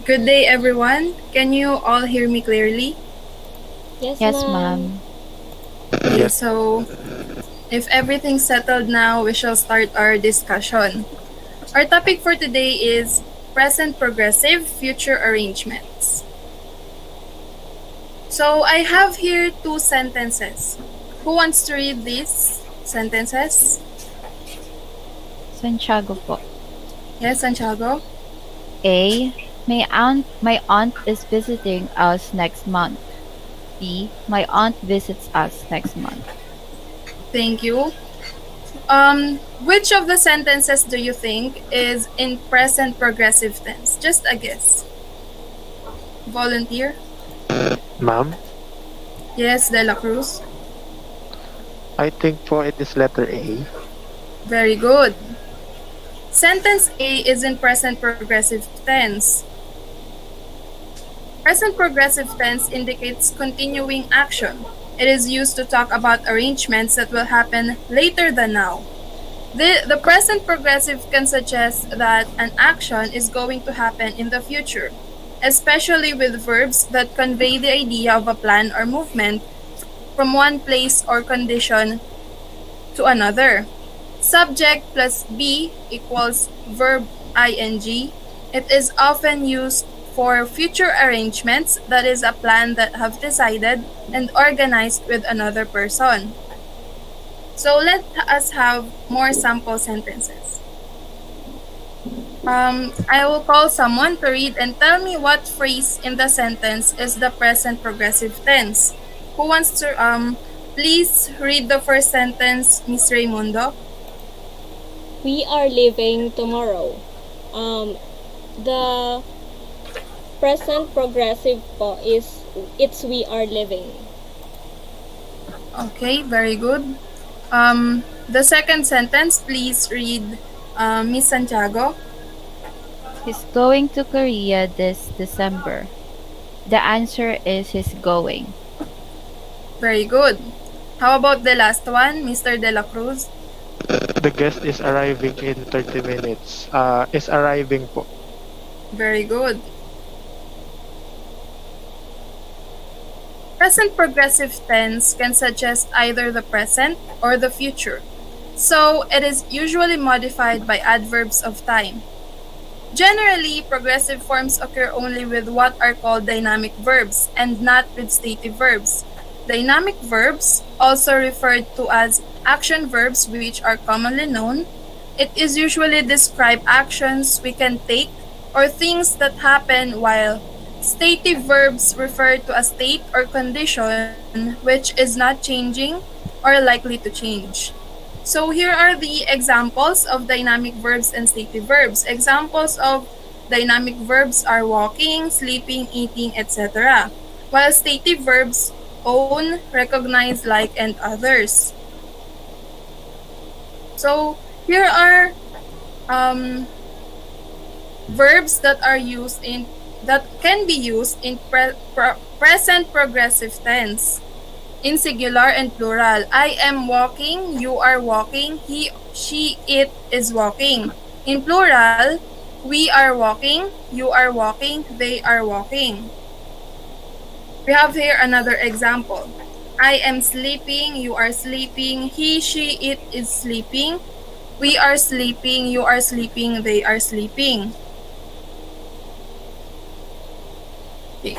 Good day, everyone. Can you all hear me clearly? Yes, Yes, ma'am. ma'am. Okay, Yes. so if everything's settled now, we shall start our discussion. Our topic for today is present progressive future arrangements. So I have here two sentences. Who wants to read these sentences? Santiago po. Yes, Santiago. A. My aunt is visiting us next month. B. My aunt visits us next month. Thank you. Which of the sentences do you think is in present progressive tense? Just a guess. Volunteer. Ma'am, Yes, De La Cruz. I think po it is letter A. Very good. Sentence A is in present progressive tense. Present progressive tense indicates continuing action. It is used to talk about arrangements that will happen later than now. The present progressive can suggest that an action is going to happen in the future, especially with verbs that convey the idea of a plan or movement from one place or condition to another. Subject plus be equals verb ing. It is often used for future arrangements, that is a plan that have decided and organized with another person. So let us have more sample sentences. I will call someone to read and tell me what phrase in the sentence is the present progressive tense. Who wants to please read the first sentence, Miss Raimundo? We are leaving tomorrow. The present progressive po is it's we are living. Okay, very good. The second sentence, please read, Miss Santiago. He's going to Korea this December. The answer is he's going. Very good. How about the last one, Mr. De La Cruz? The guest is arriving in 30 minutes. Is arriving po. Very good. Present progressive tense can suggest either the present or the future, so it is usually modified by adverbs of time. Generally, progressive forms occur only with what are called dynamic verbs and not with stative verbs. Dynamic verbs, also referred to as action verbs which are commonly known, it is usually describe actions we can take or things that happen, while stative verbs refer to a state or condition which is not changing or likely to change. So here are the examples of dynamic verbs and stative verbs. Examples of dynamic verbs are walking, sleeping, eating, etc. While stative verbs own, recognize, like, and others. So here are verbs that can be used in present progressive tense. In singular and plural. I am walking, you are walking, he, she, it is walking. In plural, we are walking, you are walking, they are walking. We have here another example. I am sleeping, you are sleeping, he, she, it is sleeping, we are sleeping, you are sleeping, they are sleeping. Okay.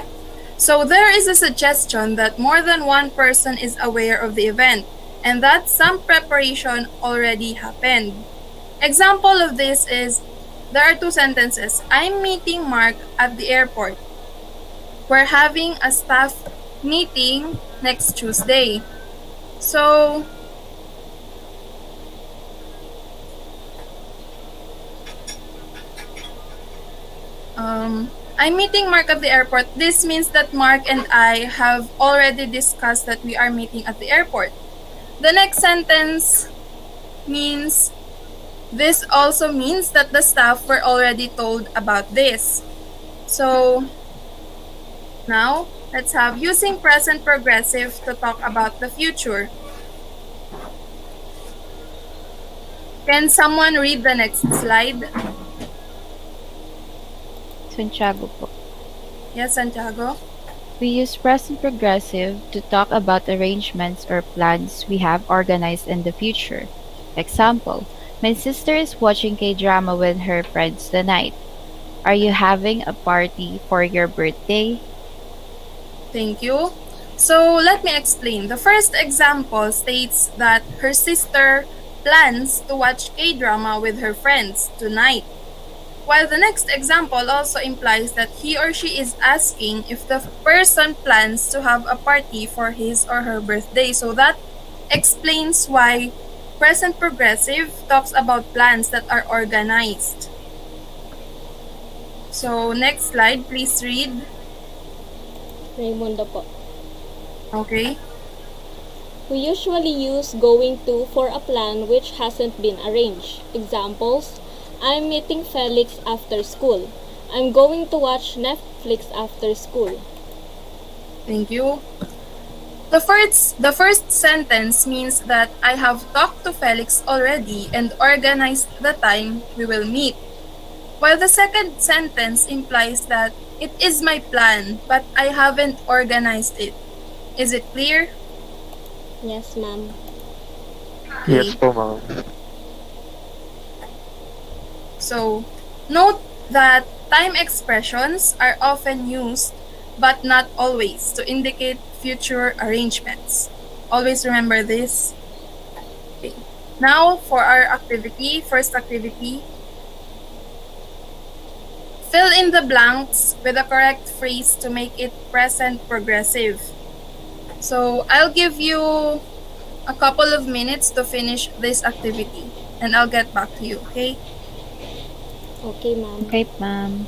So there is a suggestion that more than one person is aware of the event and that some preparation already happened. Example of this is, there are two sentences. I'm meeting Mark at the airport. We're having a staff meeting next Tuesday. So, I'm meeting Mark at the airport. This means that Mark and I have already discussed that we are meeting at the airport. The next sentence means, this also means that the staff were already told about this. So, now, let's have using present progressive to talk about the future. Can someone read the next slide? Santiago po. Yes, Santiago? We use present progressive to talk about arrangements or plans we have organized in the future. Example, my sister is watching K-drama with her friends tonight. Are you having a party for your birthday? Thank you. So let me explain. The first example states that her sister plans to watch K-drama with her friends tonight. While the next example also implies that he or she is asking if the person plans to have a party for his or her birthday. So that explains why present progressive talks about plans that are organized. So next slide, please read. Raimundo po. Okay. We usually use going to for a plan which hasn't been arranged. Examples, I'm meeting Felix after school. I'm going to watch Netflix after school. Thank you. The first sentence means that I have talked to Felix already and organized the time we will meet. While the second sentence implies that it is my plan, but I haven't organized it. Is it clear? Yes, ma'am. Yes Okay. po, ma'am. So, note that time expressions are often used but not always to indicate future arrangements. Always remember this. Okay. Now, for our activity, first activity, fill in the blanks with the correct phrase to make it present progressive. So, I'll give you a couple of minutes to finish this activity and I'll get back to you, okay? Okay, ma'am. Okay, ma'am.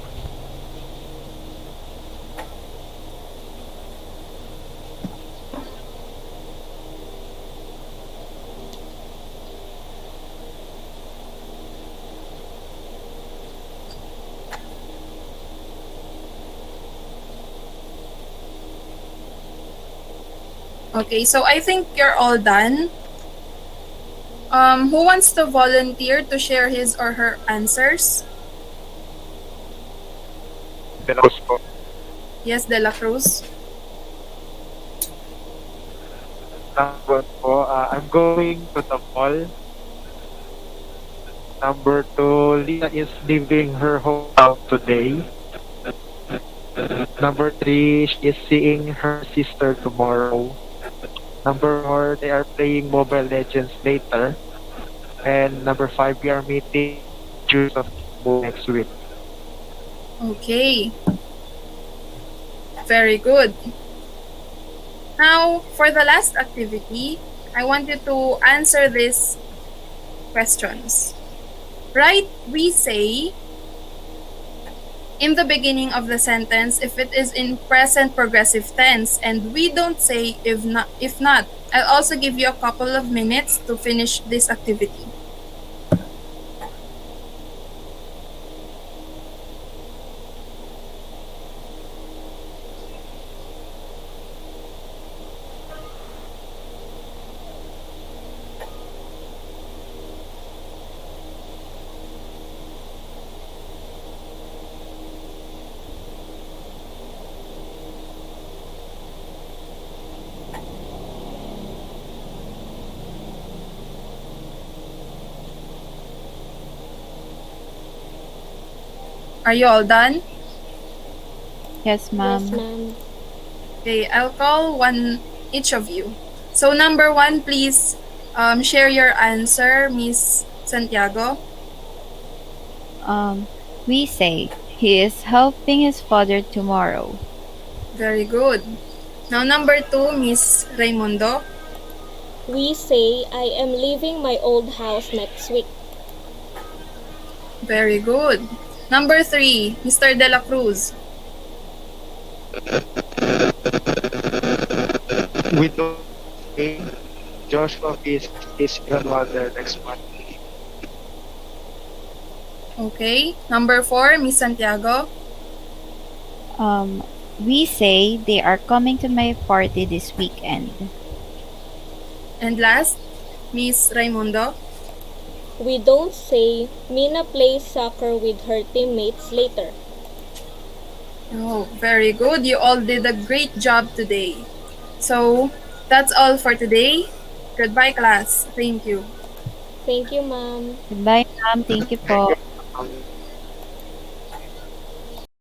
Okay, so I think you're all done. Who wants to volunteer to share his or her answers? Tapos po. Yes, De La Cruz. Number 1 po, I'm going to the mall. Number 2, Lisa is leaving her hometown today. Number 3, she is seeing her sister tomorrow. Number 4, they are playing Mobile Legends later. And number 5, we are meeting Jews of next week. Okay. Very good. Now, for the last activity, I want you to answer these questions. Write we say in the beginning of the sentence if it is in present progressive tense, and we don't say if not. I'll also give you a couple of minutes to finish this activity. Are you all done? Yes, Yes, ma'am. ma'am. Okay, I'll call one each of you. So number 1, please share your answer, Miss Santiago. We say he is helping his father tomorrow. Very good. Now number 2, Miss Raimundo. We say I am leaving my old house next week. Very good. Number 3, Mr. De La Cruz. We don't say Joshua is his grandmother next month. Okay. Number 4, Miss Santiago. We say they are coming to my party this weekend. And last, Miss Raimundo. We don't say Mina plays soccer with her teammates later. Oh, very good. You all did a great job today. So, that's all for today. Goodbye, class. Thank you. Thank you, ma'am. Goodbye, ma'am. Thank you Thank po. you.